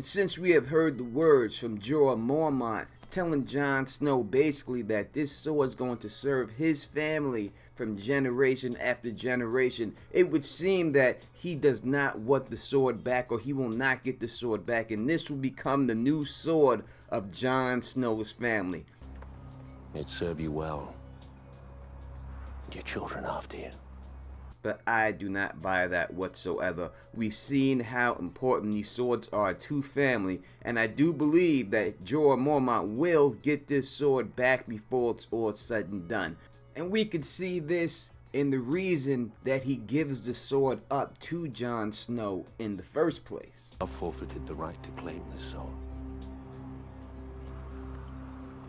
since we have heard the words from Jorah Mormont telling Jon Snow basically that this sword is going to serve his family from generation after generation, it would seem that he does not want the sword back, or he will not get the sword back, and this will become the new sword of Jon Snow's family. It'd serve you well. And your children after you. But I do not buy that whatsoever. We've seen how important these swords are to family, and I do believe that Jorah Mormont will get this sword back before it's all said and done. And we could see this in the reason that he gives the sword up to Jon Snow in the first place. I've forfeited the right to claim this sword.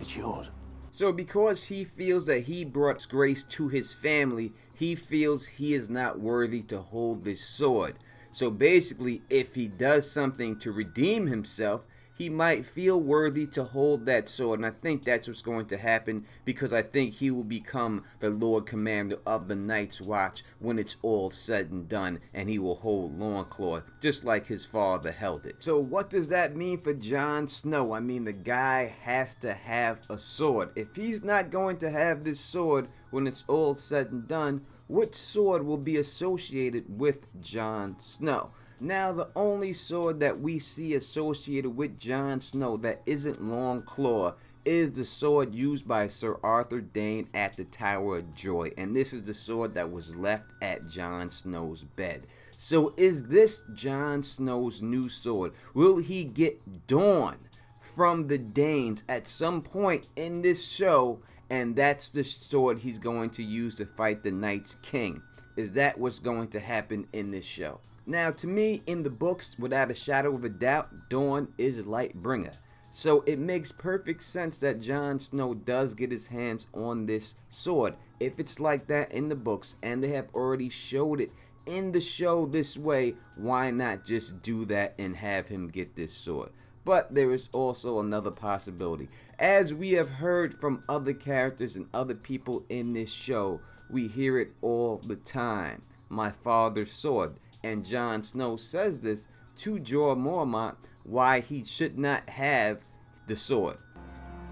It's yours. So because he feels that he brought disgrace to his family, he feels he is not worthy to hold this sword. So basically, if he does something to redeem himself, he might feel worthy to hold that sword. And I think that's what's going to happen, because I think he will become the Lord Commander of the Night's Watch when it's all said and done, and he will hold Longclaw just like his father held it. So what does that mean for Jon Snow? I mean, the guy has to have a sword. If he's not going to have this sword when it's all said and done, which sword will be associated with Jon Snow? Now, the only sword that we see associated with Jon Snow that isn't Longclaw is the sword used by Sir Arthur Dayne at the Tower of Joy. And this is the sword that was left at Jon Snow's bed. So is this Jon Snow's new sword? Will he get Dawn from the Daynes at some point in this show? And that's the sword he's going to use to fight the Night's King. Is that what's going to happen in this show? Now, to me, in the books, without a shadow of a doubt, Dawn is LightBringer. So it makes perfect sense that Jon Snow does get his hands on this sword. If it's like that in the books, and they have already showed it in the show this way, why not just do that and have him get this sword? But there is also another possibility. As we have heard from other characters and other people in this show, we hear it all the time. My father's sword. And Jon Snow says this to Jorah Mormont, why he should not have the sword.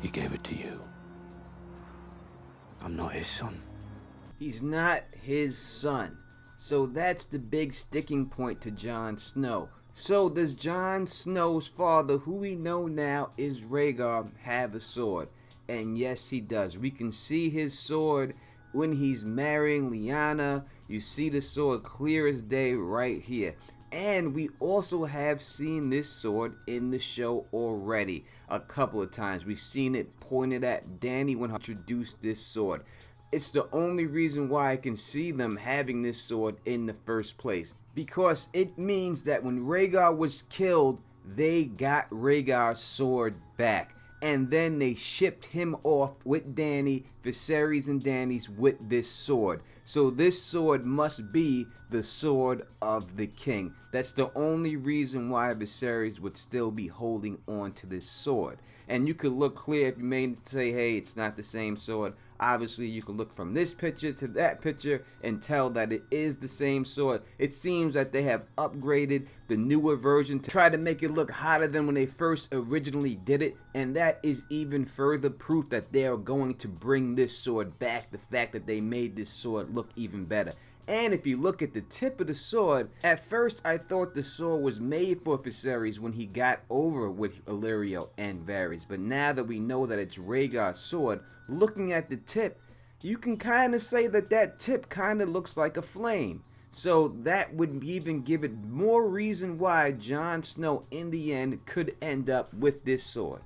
He gave it to you. I'm not his son. He's not his son. So that's the big sticking point to Jon Snow. So does Jon Snow's father, who we know now is Rhaegar, have a sword? And yes, he does. We can see his sword when he's marrying Lyanna. You see the sword clear as day right here. And we also have seen this sword in the show already a couple of times. We've seen it pointed at Dany when he introduced this sword. It's the only reason why I can see them having this sword in the first place, because it means that when Rhaegar was killed, they got Rhaegar's sword back. And then they shipped him off with Dany, Viserys and Dany's, with this sword. So this sword must be the sword of the king. That's the only reason why Viserys would still be holding on to this sword. And you could look clear if you may say, hey, it's not the same sword. Obviously, you can look from this picture to that picture and tell that it is the same sword. It seems that they have upgraded the newer version to try to make it look hotter than when they first originally did it. And that is even further proof that they are going to bring this sword back. The fact that they made this sword look even better. And if you look at the tip of the sword, at first I thought the sword was made for Viserys when he got over with Illyrio and Varys. But now that we know that it's Rhaegar's sword, looking at the tip, you can kind of say that that tip kind of looks like a flame. So that would even give it more reason why Jon Snow in the end could end up with this sword.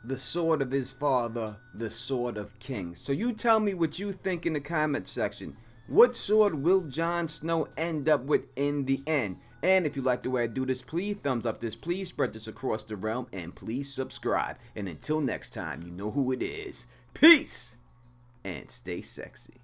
The sword of his father, the sword of kings. So you tell me what you think in the comment section. What sword will Jon Snow end up with in the end? And if you like the way I do this, please thumbs up this, please spread this across the realm, and please subscribe. And until next time, you know who it is. Peace, and stay sexy.